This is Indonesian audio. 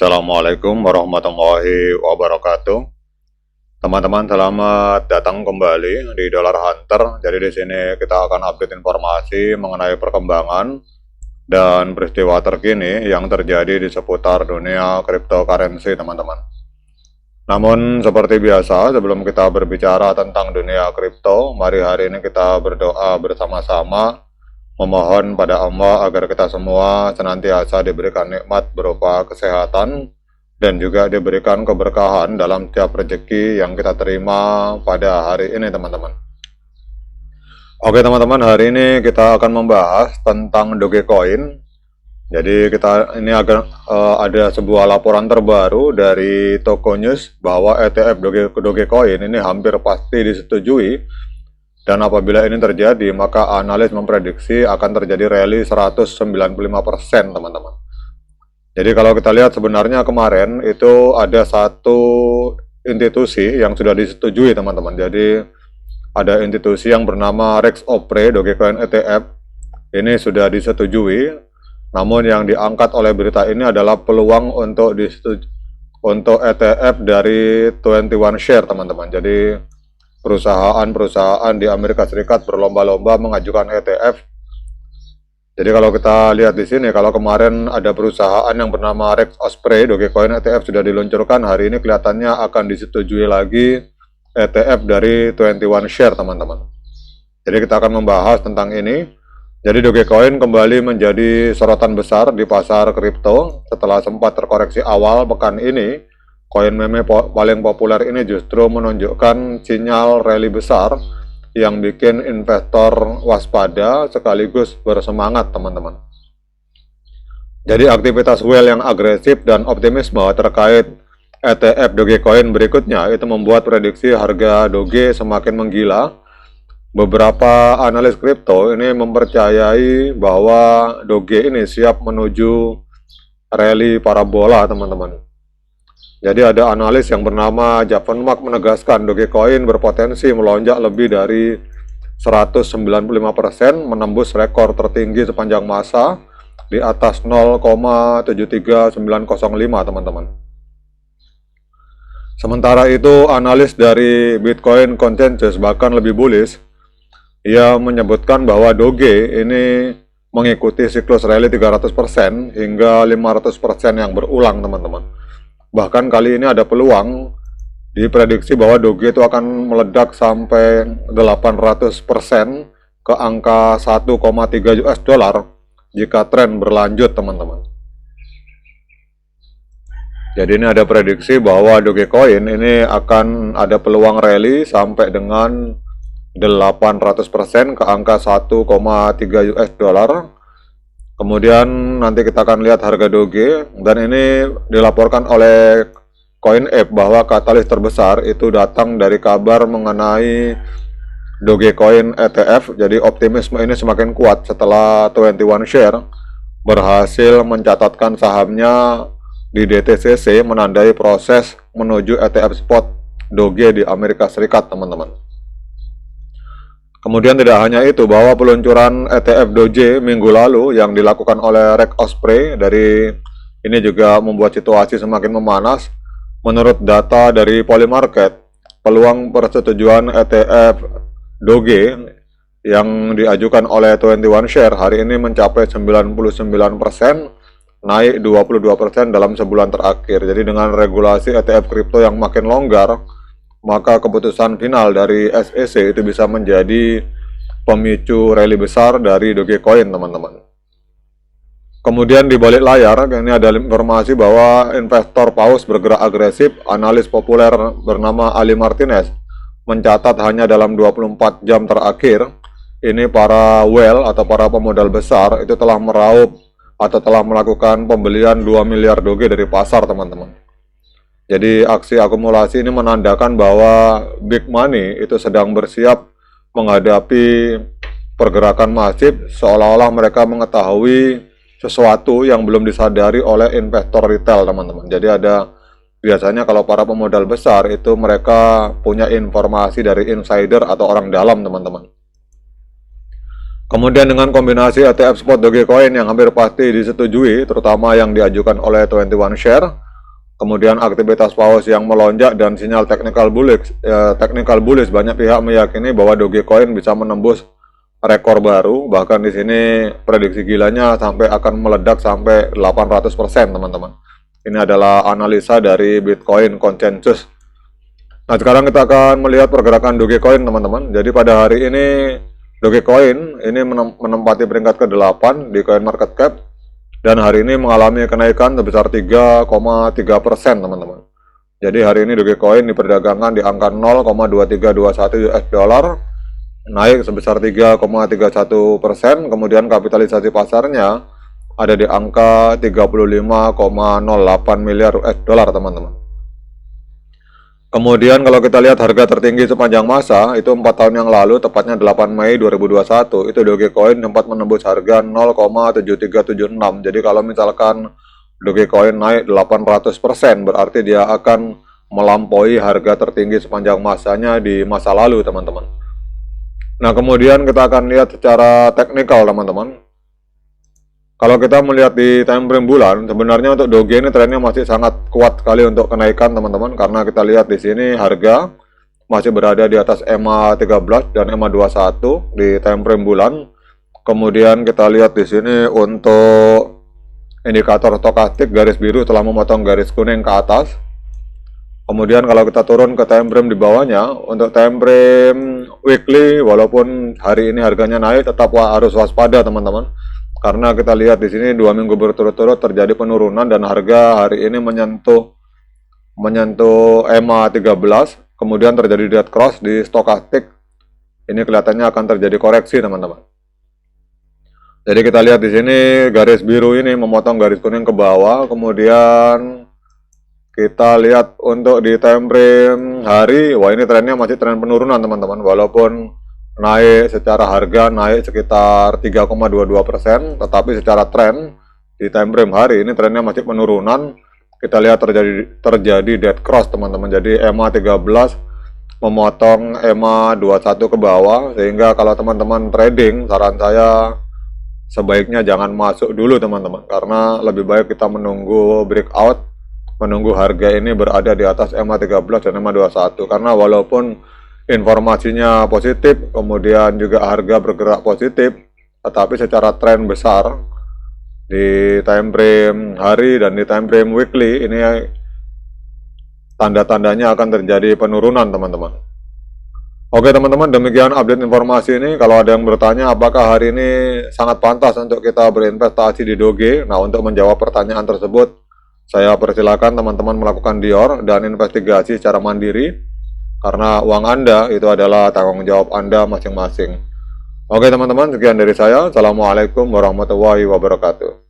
Assalamualaikum warahmatullahi wabarakatuh. Teman-teman, selamat datang kembali di Dollar Hunter. Jadi di sini kita akan update informasi mengenai perkembangan dan peristiwa terkini yang terjadi di seputar dunia cryptocurrency, teman-teman. Namun seperti biasa, sebelum kita berbicara tentang dunia kripto, mari hari ini kita berdoa bersama-sama memohon pada Allah agar kita semua senantiasa diberikan nikmat berupa kesehatan dan juga diberikan keberkahan dalam setiap rezeki yang kita terima pada hari ini, teman-teman. Oke teman-teman, hari ini kita akan membahas tentang Dogecoin. Jadi ini ada sebuah laporan terbaru dari Toko News bahwa ETF Dogecoin ini hampir pasti disetujui. Dan apabila ini terjadi, maka analis memprediksi akan terjadi rally 195%, teman-teman. Jadi kalau kita lihat sebenarnya kemarin itu ada satu institusi yang sudah disetujui, teman-teman. Jadi ada institusi yang bernama Rex Opre Dogecoin ETF. Ini sudah disetujui. Namun yang diangkat oleh berita ini adalah peluang untuk ETF dari 21 Share, teman-teman. Jadi perusahaan-perusahaan di Amerika Serikat berlomba-lomba mengajukan ETF. Jadi kalau kita lihat di sini, kalau kemarin ada perusahaan yang bernama Rex Osprey Dogecoin ETF sudah diluncurkan, hari ini kelihatannya akan disetujui lagi ETF dari 21 Share, teman-teman. Jadi kita akan membahas tentang ini. Jadi Dogecoin kembali menjadi sorotan besar di pasar kripto setelah sempat terkoreksi awal pekan ini. Koin meme paling populer ini justru menunjukkan sinyal rally besar yang bikin investor waspada sekaligus bersemangat, teman-teman. Jadi aktivitas whale yang agresif dan optimisme terkait ETF Dogecoin berikutnya itu membuat prediksi harga Doge semakin menggila. Beberapa analis kripto ini mempercayai bahwa Doge ini siap menuju rally parabola, teman-teman. Jadi ada analis yang bernama Javan Mark menegaskan Dogecoin berpotensi melonjak lebih dari 195%, menembus rekor tertinggi sepanjang masa di atas 0,73905, teman-teman. Sementara itu analis dari Bitcoin Consensus bahkan lebih bullish. Ia menyebutkan bahwa Doge ini mengikuti siklus rally 300% hingga 500% yang berulang, teman-teman. Bahkan kali ini ada peluang diprediksi bahwa Doge itu akan meledak sampai 800% ke angka 1,3 US dollar jika tren berlanjut, teman-teman. Jadi ini ada prediksi bahwa Dogecoin ini akan ada peluang rally sampai dengan 800% ke angka 1,3 US dollar. Kemudian nanti kita akan lihat harga Doge, dan ini dilaporkan oleh CoinApe bahwa katalis terbesar itu datang dari kabar mengenai Dogecoin ETF. Jadi optimisme ini semakin kuat setelah 21 Share berhasil mencatatkan sahamnya di DTCC, menandai proses menuju ETF spot Doge di Amerika Serikat, teman-teman. Kemudian tidak hanya itu, bahwa peluncuran ETF Doge minggu lalu yang dilakukan oleh Rex Osprey dari ini juga membuat situasi semakin memanas. Menurut data dari Polymarket, peluang persetujuan ETF Doge yang diajukan oleh 21 Share hari ini mencapai 99%, naik 22% dalam sebulan terakhir. Jadi dengan regulasi ETF kripto yang makin longgar, maka keputusan final dari SEC itu bisa menjadi pemicu rally besar dari Dogecoin, teman-teman. Kemudian di balik layar, ini ada informasi bahwa investor paus bergerak agresif. Analis populer bernama Ali Martinez mencatat hanya dalam 24 jam terakhir, ini para whale atau para pemodal besar itu telah meraup atau telah melakukan pembelian 2 miliar Doge dari pasar, teman-teman. Jadi aksi akumulasi ini menandakan bahwa big money itu sedang bersiap menghadapi pergerakan masif, seolah-olah mereka mengetahui sesuatu yang belum disadari oleh investor retail, teman-teman. Jadi biasanya kalau para pemodal besar itu mereka punya informasi dari insider atau orang dalam, teman-teman. Kemudian dengan kombinasi ETF spot Dogecoin yang hampir pasti disetujui, terutama yang diajukan oleh 21 Share, kemudian aktivitas paus yang melonjak dan sinyal technical bullish, banyak pihak meyakini bahwa Dogecoin bisa menembus rekor baru. Bahkan di sini prediksi gilanya sampai akan meledak sampai 800%, teman-teman. Ini adalah analisa dari Bitcoin Consensus. Nah, sekarang kita akan melihat pergerakan Dogecoin, teman-teman. Jadi pada hari ini Dogecoin ini menempati peringkat ke-8 di CoinMarketCap dan hari ini mengalami kenaikan sebesar 3,3%, teman-teman. Jadi hari ini Dogecoin diperdagangkan di angka 0,2321 US dollar, naik sebesar 3,31%. Kemudian kapitalisasi pasarnya ada di angka 35,08 miliar US dollar, teman-teman. Kemudian kalau kita lihat harga tertinggi sepanjang masa itu 4 tahun yang lalu, tepatnya 8 Mei 2021, itu Dogecoin sempat menembus harga 0,7376. Jadi kalau misalkan Dogecoin naik 800%, berarti dia akan melampaui harga tertinggi sepanjang masanya di masa lalu, teman-teman. Nah, kemudian kita akan lihat secara teknikal, teman-teman. Kalau kita melihat di time frame bulan, sebenarnya untuk Doge ini trennya masih sangat kuat sekali untuk kenaikan, teman-teman, karena kita lihat di sini harga masih berada di atas EMA 13 dan EMA 21 di time frame bulan. Kemudian kita lihat di sini untuk indikator stokastik, garis biru telah memotong garis kuning ke atas. Kemudian kalau kita turun ke time frame di bawahnya, untuk time frame weekly, walaupun hari ini harganya naik, tetap harus waspada, teman-teman. Karena kita lihat di sini 2 minggu berturut-turut terjadi penurunan dan harga hari ini menyentuh EMA 13, kemudian terjadi dead cross di stokastik. Ini kelihatannya akan terjadi koreksi, teman-teman. Jadi kita lihat di sini garis biru ini memotong garis kuning ke bawah, kemudian kita lihat untuk di time frame hari, wah ini trennya masih tren penurunan, teman-teman. Walaupun naik secara harga naik sekitar 3,22%, tetapi secara tren di time frame hari ini trennya masih penurunan. Kita lihat terjadi dead cross, teman-teman. Jadi EMA 13 memotong EMA 21 ke bawah, sehingga kalau teman-teman trading, saran saya sebaiknya jangan masuk dulu, teman-teman, karena lebih baik kita menunggu breakout, menunggu harga ini berada di atas EMA 13 dan EMA 21, karena walaupun informasinya positif, kemudian juga harga bergerak positif, tetapi secara tren besar di time frame hari dan di time frame weekly ini tanda-tandanya akan terjadi penurunan, teman-teman. Oke, teman-teman, demikian update informasi ini. Kalau ada yang bertanya apakah hari ini sangat pantas untuk kita berinvestasi di Doge, nah untuk menjawab pertanyaan tersebut saya persilakan teman-teman melakukan Dior dan investigasi secara mandiri, karena uang Anda itu adalah tanggung jawab Anda masing-masing. Oke, teman-teman, sekian dari saya. Assalamualaikum warahmatullahi wabarakatuh.